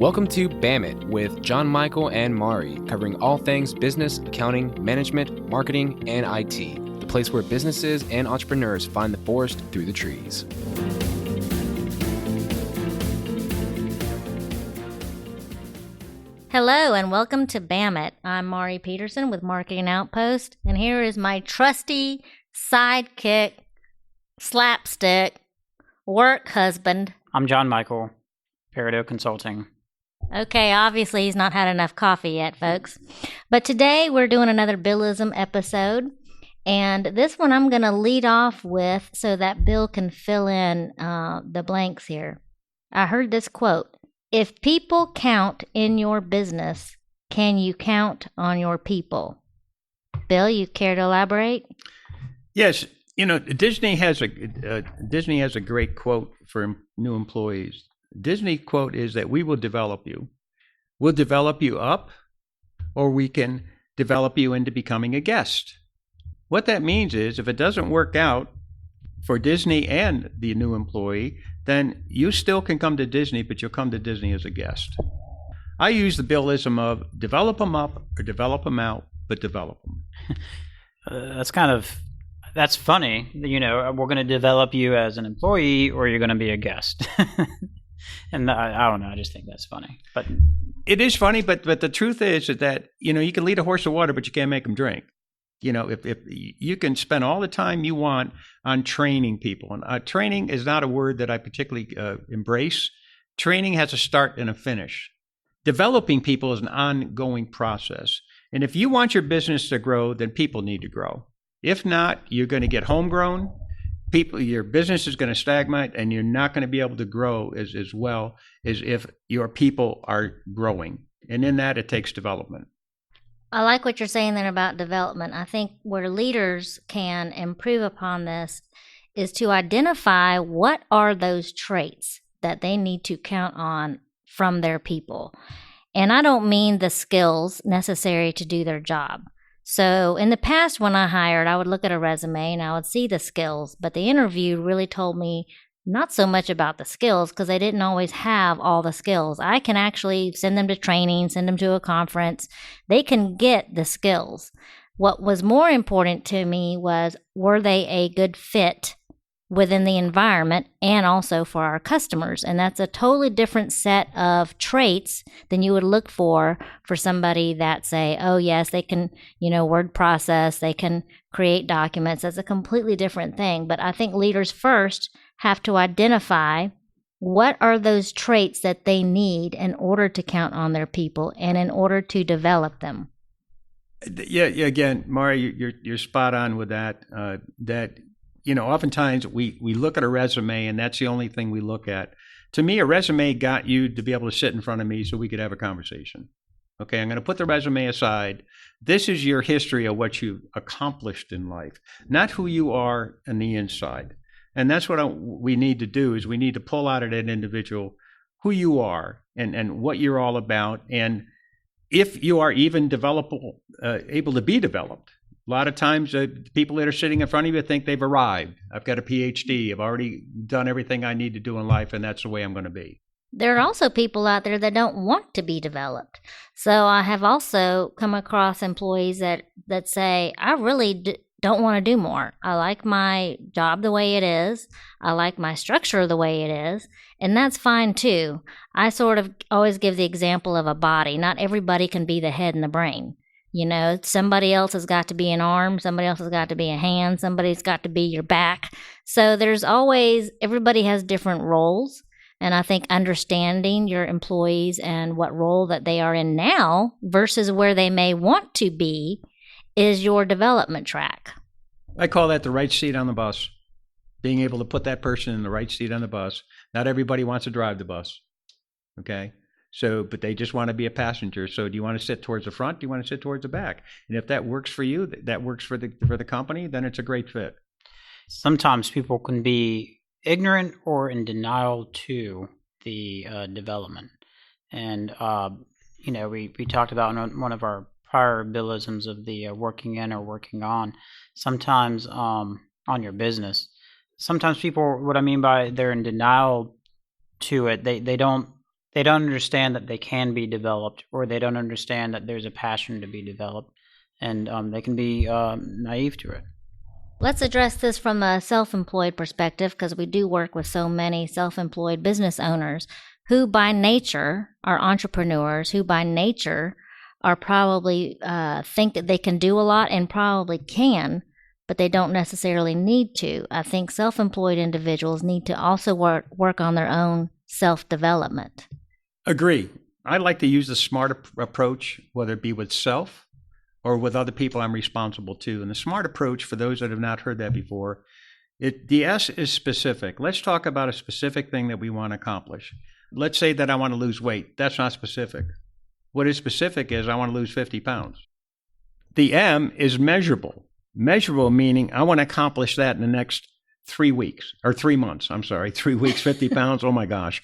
Welcome to BAM It with John Michael and Mari, covering all things business, accounting, management, marketing, and IT, the place where businesses and entrepreneurs find the forest through the trees. Hello and welcome to BAM It. I'm Mari Peterson with Marketing Outpost, and here is my trusty sidekick, slapstick, work husband. I'm John Michael, Peridot Consulting. Okay, obviously he's not had enough coffee yet, folks. But today we're doing another Billism episode, and this one I'm going to lead off with so that Bill can fill in the blanks here. I heard this quote: "If people count in your business, can you count on your people?" Bill, you care to elaborate? Yes, Disney has a great quote for new employees. Disney quote is that we will develop you. We'll develop you up, or we can develop you into becoming a guest. What that means is if it doesn't work out for Disney and the new employee, then you still can come to Disney, but you'll come to Disney as a guest. I use the Billism of develop them up or develop them out, but develop them. That's funny. We're going to develop you as an employee, or you're going to be a guest. And I don't know. I just think that's funny. But it is funny, but the truth is that you can lead a horse to water, but you can't make them drink. If you can spend all the time you want on training people, and training is not a word that I particularly embrace. Training has a start and a finish. Developing people is an ongoing process. And if you want your business to grow, then people need to grow. If not, you're going to get homegrown. Your business is going to stagnate, and you're not going to be able to grow as well as if your people are growing. And in that, it takes development. I like what you're saying there about development. I think where leaders can improve upon this is to identify what are those traits that they need to count on from their people. And I don't mean the skills necessary to do their job. So in the past, when I hired, I would look at a resume and I would see the skills, but the interview really told me not so much about the skills because they didn't always have all the skills. I can actually send them to training, send them to a conference. They can get the skills. What was more important to me was, were they a good fit within the environment and also for our customers? And that's a totally different set of traits than you would look for somebody that say, oh yes, they can, word process, they can create documents. That's a completely different thing. But I think leaders first have to identify what are those traits that they need in order to count on their people and in order to develop them. Yeah. Again, Mari, you're spot on with that. Oftentimes we look at a resume and that's the only thing we look at. To me, a resume got you to be able to sit in front of me so we could have a conversation. Okay, I'm going to put the resume aside. This is your history of what you've accomplished in life, not who you are on the inside. And that's what we need to do is we need to pull out of that individual who you are and what you're all about. And if you are even able to be developed. A lot of times, people that are sitting in front of you think they've arrived. I've got a PhD. I've already done everything I need to do in life, and that's the way I'm going to be. There are also people out there that don't want to be developed. So I have also come across employees that say, I really don't want to do more. I like my job the way it is. I like my structure the way it is. And that's fine too. I sort of always give the example of a body. Not everybody can be the head and the brain. Somebody else has got to be an arm, somebody else has got to be a hand, somebody's got to be your back. So everybody has different roles. And I think understanding your employees and what role that they are in now versus where they may want to be is your development track. I call that the right seat on the bus. Being able to put that person in the right seat on the bus. Not everybody wants to drive the bus. Okay? But they just want to be a passenger. So do you want to sit towards the front? Do you want to sit towards the back? And if that works for you, that works for the company, then it's a great fit. Sometimes people can be ignorant or in denial to the development. And, we talked about in one of our prior Billisms of the working in or working on, sometimes on your business. Sometimes people, what I mean by they're in denial to it, they don't they don't understand that they can be developed, or they don't understand that there's a passion to be developed, and they can be naive to it. Let's address this from a self-employed perspective, because we do work with so many self-employed business owners who by nature are entrepreneurs, who by nature are probably think that they can do a lot and probably can, but they don't necessarily need to. I think self-employed individuals need to also work on their own self-development. Agree. I like to use the SMART approach, whether it be with self or with other people I'm responsible to. And the SMART approach, for those that have not heard that before, the S is specific. Let's talk about a specific thing that we want to accomplish. Let's say that I want to lose weight. That's not specific. What is specific is I want to lose 50 pounds. The M is measurable. Measurable meaning I want to accomplish that in the next 3 weeks, or 3 months. I'm sorry, 3 weeks, 50 pounds. Oh my gosh.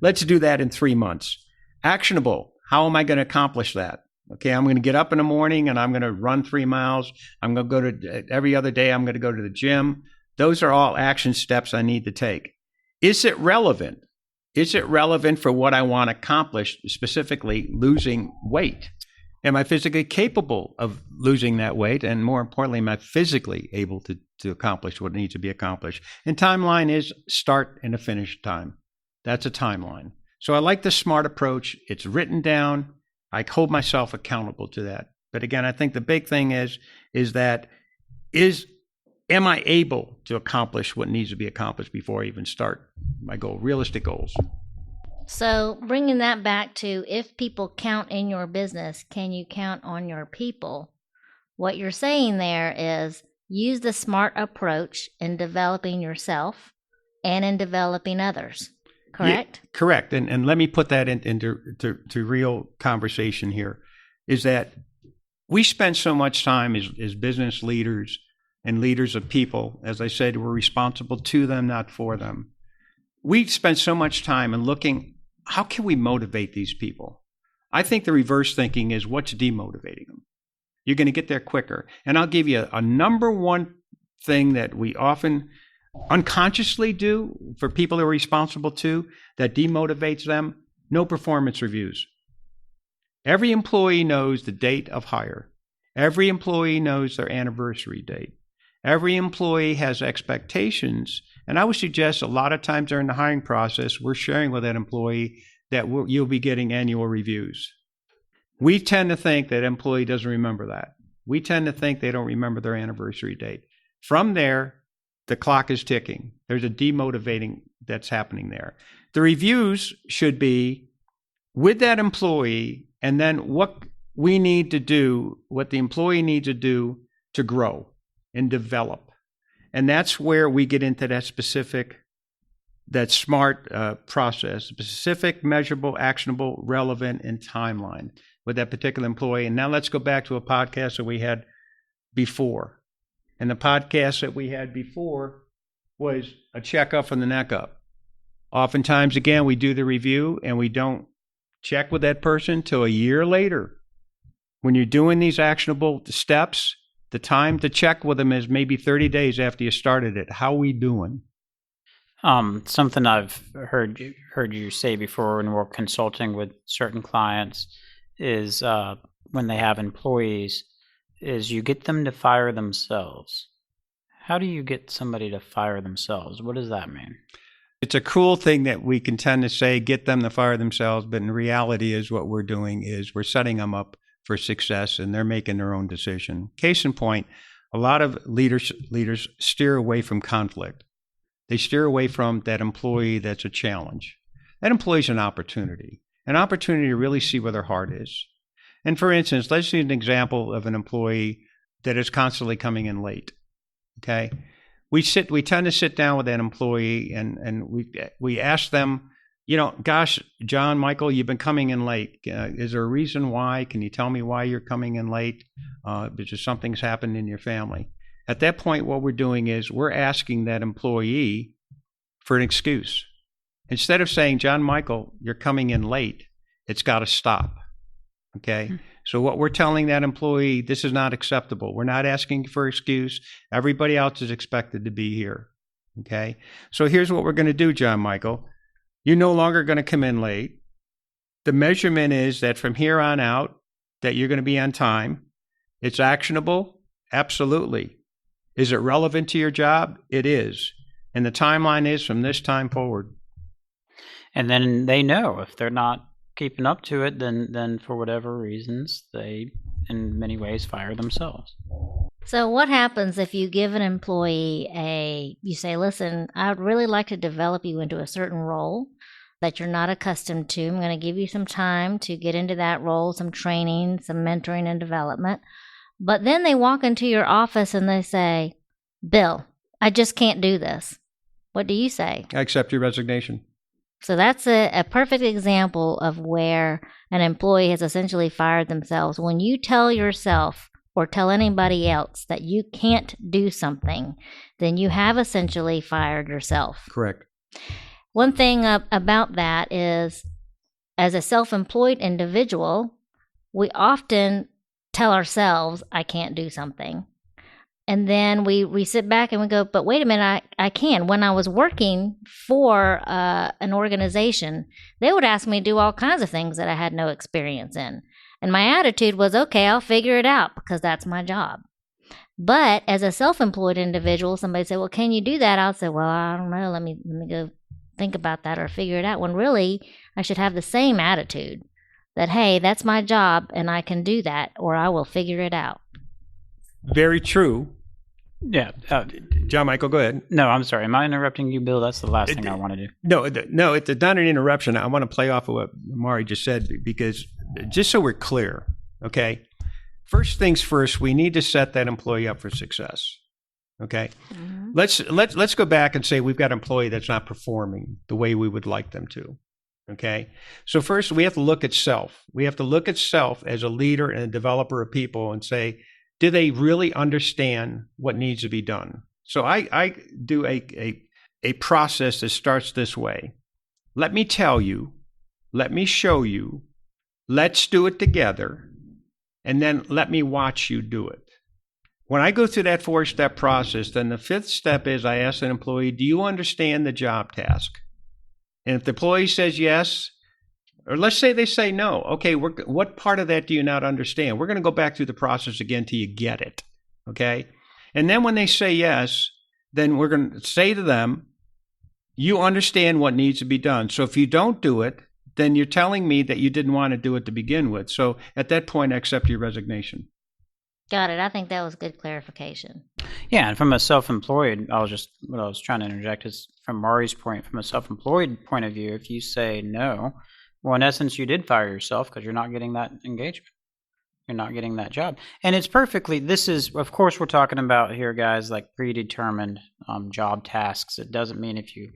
Let's do that in 3 months. Actionable. How am I going to accomplish that? Okay, I'm going to get up in the morning and I'm going to run 3 miles. I'm going to go to every other day. I'm going to go to the gym. Those are all action steps I need to take. Is it relevant? Is it relevant for what I want to accomplish, specifically losing weight? Am I physically capable of losing that weight? And more importantly, am I physically able to accomplish what needs to be accomplished? And timeline is start and a finish time. That's a timeline. So I like the SMART approach. It's written down. I hold myself accountable to that. But again, I think the big thing is am I able to accomplish what needs to be accomplished before I even start my goal? Realistic goals. So bringing that back to, if people count in your business, can you count on your people? What you're saying there is use the SMART approach in developing yourself and in developing others. Correct? Yeah, correct. And let me put that into real conversation here, is that we spend so much time as business leaders and leaders of people. As I said, we're responsible to them, not for them. We spend so much time in looking, how can we motivate these people? I think the reverse thinking is what's demotivating them. You're going to get there quicker. And I'll give you a number one thing that we often unconsciously do for people that are responsible to, that demotivates them: no performance reviews. Every employee knows the date of hire. Every employee knows their anniversary date. Every employee has expectations. And I would suggest a lot of times during the hiring process, we're sharing with that employee that you'll be getting annual reviews. We tend to think that employee doesn't remember that. We tend to think they don't remember their anniversary date. From there, the clock is ticking. There's a demotivating that's happening there. The reviews should be with that employee, and then what we need to do, what the employee needs to do to grow and develop. And that's where we get into that specific, that SMART process: specific, measurable, actionable, relevant, and timeline with that particular employee. And now let's go back to a podcast that we had before. And the podcast that we had before was a checkup from the neck up. Oftentimes, again, we do the review and we don't check with that person till a year later. When you're doing these actionable steps, the time to check with them is maybe 30 days after you started it. How we doing? Something I've heard you say before when we're consulting with certain clients is when they have employees, is you get them to fire themselves. How do you get somebody to fire themselves? What does that mean? It's a cool thing that we can tend to say, get them to fire themselves, but in reality is what we're doing is we're setting them up for success and they're making their own decision. Case in point, a lot of leaders steer away from conflict. They steer away from that employee that's a challenge. That employee's an opportunity to really see where their heart is. And for instance, let's use an example of an employee that is constantly coming in late. Okay, we tend to sit down with that employee and we ask them, gosh, John, Michael, you've been coming in late. Is there a reason why? Can you tell me why you're coming in late? Because something's happened in your family. At that point, what we're doing is we're asking that employee for an excuse. Instead of saying, John, Michael, you're coming in late, it's got to stop. Okay. Mm-hmm. So what we're telling that employee, this is not acceptable. We're not asking for an excuse. Everybody else is expected to be here. Okay. So here's what we're going to do, John Michael. You're no longer going to come in late. The measurement is that from here on out, that you're going to be on time. It's actionable? Absolutely. Is it relevant to your job? It is. And the timeline is from this time forward. And then they know if they're not keeping up to it, then for whatever reasons, they, in many ways, fire themselves. So what happens if you give an employee you say, listen, I would really like to develop you into a certain role that you're not accustomed to. I'm going to give you some time to get into that role, some training, some mentoring and development. But then they walk into your office and they say, Bill, I just can't do this. What do you say? I accept your resignation. So that's a perfect example of where an employee has essentially fired themselves. When you tell yourself or tell anybody else that you can't do something, then you have essentially fired yourself. Correct. One thing about that is, as a self-employed individual, we often tell ourselves, I can't do something. And then we sit back and we go, but wait a minute, I can. When I was working for an organization, they would ask me to do all kinds of things that I had no experience in. And my attitude was, okay, I'll figure it out because that's my job. But as a self-employed individual, somebody said, well, can you do that? I'll say, well, I don't know. Let me go think about that or figure it out. When really, I should have the same attitude that, hey, that's my job and I can do that, or I will figure it out. Very true. Yeah. John Michael, go ahead. No, I'm sorry. Am I interrupting you, Bill? That's the last thing I want to do. No, it's not an interruption. I want to play off of what Mari just said, because just so we're clear, okay? First things first, we need to set that employee up for success. Okay? Mm-hmm. Let's go back and say we've got an employee that's not performing the way we would like them to. Okay? So first we have to look at self. We have to look at self as a leader and a developer of people and say, do they really understand what needs to be done? So I do a process that starts this way. Let me tell you, let me show you, let's do it together, and then let me watch you do it. When I go through that 4-step process, then the 5th step is I ask an employee, do you understand the job task? And if the employee says yes, or let's say they say no, okay, what part of that do you not understand? We're going to go back through the process again till you get it, okay? And then when they say yes, then we're going to say to them, you understand what needs to be done. So if you don't do it, then you're telling me that you didn't want to do it to begin with. So at that point, I accept your resignation. Got it. I think that was good clarification. Yeah, and from a self-employed, what I was trying to interject is from Mari's point, from a self-employed point of view, if you say no, well, in essence, you did fire yourself because you're not getting that engagement. You're not getting that job. And it's this is, of course, we're talking about here, guys, like predetermined job tasks. It doesn't mean if you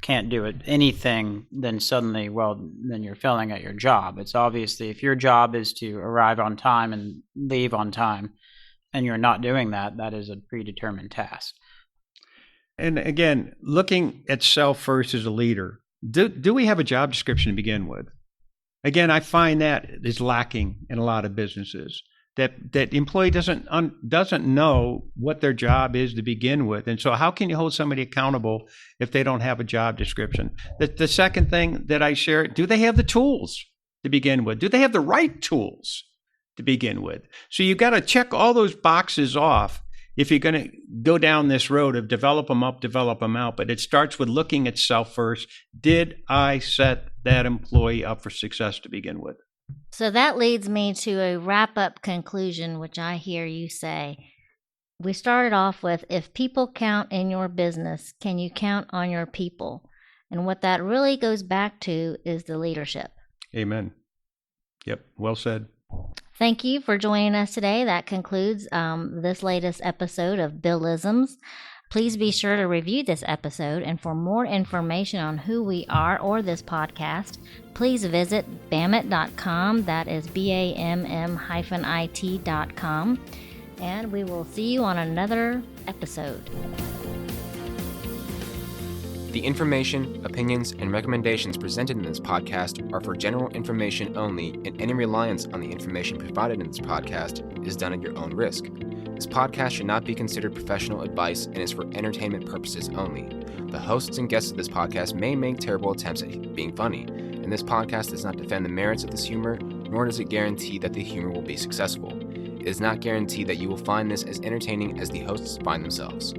can't do anything, then suddenly, then you're failing at your job. It's obviously, if your job is to arrive on time and leave on time, and you're not doing that, that is a predetermined task. And again, looking at self first as a leader, do we have a job description to begin with? Again, I find that is lacking in a lot of businesses. That the employee doesn't know what their job is to begin with. And so how can you hold somebody accountable if they don't have a job description? The second thing that I share, do they have the tools to begin with? Do they have the right tools to begin with? So you've got to check all those boxes off if you're going to go down this road of develop them up, develop them out. But it starts with looking at self first. Did I set that employee up for success to begin with? So that leads me to a wrap-up conclusion, which I hear you say. We started off with, if people count in your business, can you count on your people? And what that really goes back to is the leadership. Amen. Yep, well said. Thank you for joining us today. That concludes this latest episode of Billisms. Please be sure to review this episode, and for more information on who we are or this podcast, please visit bammit.com. That is BAMM-IT.com. And we will see you on another episode. The information, opinions, and recommendations presented in this podcast are for general information only, and any reliance on the information provided in this podcast is done at your own risk. This podcast should not be considered professional advice and is for entertainment purposes only. The hosts and guests of this podcast may make terrible attempts at being funny, and this podcast does not defend the merits of this humor, nor does it guarantee that the humor will be successful. It is not guaranteed that you will find this as entertaining as the hosts find themselves.